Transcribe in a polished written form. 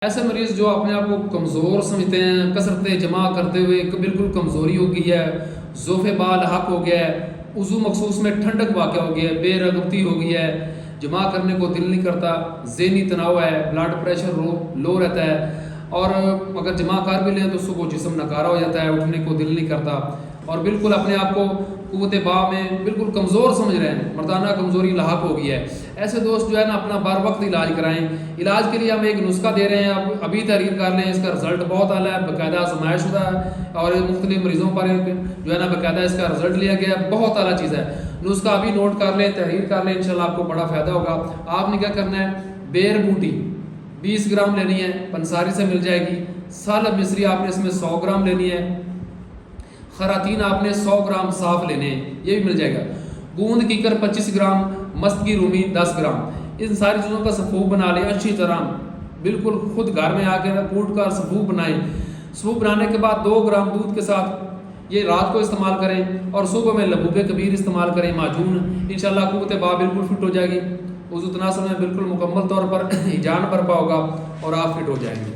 ایسے مریض جو اپنے آپ کو کمزور سمجھتے ہیں، کثرتیں جمع کرتے ہوئے بالکل کمزوری ہو گئی ہے، ذوف بال حق ہو گیا ہے، عضو مخصوص میں ٹھنڈک واقع ہو گیا ہے، بے رغبتی ہو گئی ہے، جمع کرنے کو دل نہیں کرتا، ذہنی تناؤ ہے، بلڈ پریشر لو رہتا ہے، اور اگر جمع کر بھی لیں تو صبح جسم نکارا ہو جاتا ہے، اٹھنے کو دل نہیں کرتا، اور بالکل اپنے آپ کو قوت باء میں بالکل کمزور سمجھ رہے ہیں، مردانہ کمزوری لاحق ہو گئی ہے۔ ایسے دوست جو ہے نا اپنا بر وقت علاج کرائیں۔ علاج کے لیے ہم ایک نسخہ دے رہے ہیں، ابھی تحریر کر لیں، اس کا رزلٹ بہت اعلیٰ ہے، باقاعدہ آزمائش شدہ ہے، اور مختلف مریضوں پر جو ہے نا باقاعدہ اس کا رزلٹ لیا گیا ہے، بہت اعلیٰ چیز ہے۔ نسخہ ابھی نوٹ کر لیں، تحریر کر لیں، انشاءاللہ آپ کو بڑا فائدہ ہوگا۔ آپ نے کیا کرنا ہے، بیر بوٹی 20 گرام لینی ہے، پنساری سے مل جائے گی۔ سالب مصری آپ نے اس میں 100 گرام لینی ہے۔ خراتین آپ نے 100 گرام صاف لینے ہیں، یہ بھی مل جائے گا۔ گوند کیکر 25 گرام، مست کی رومی 10 گرام۔ ان ساری چیزوں کا صفوف بنا لیں اچھی طرح، بالکل خود گھر میں آ کے کوٹ کر صفوف بنائیں۔ صفوف بنانے کے بعد 2 گرام دودھ کے ساتھ یہ رات کو استعمال کریں، اور صبح میں لبوب کبیر استعمال کریں، معجون۔ انشاءاللہ قوت باء بالکل فٹ ہو جائے گی، وضو تناسل میں بالکل مکمل طور پر جان برپا ہوگا، اور آپ فٹ ہو جائیں گے۔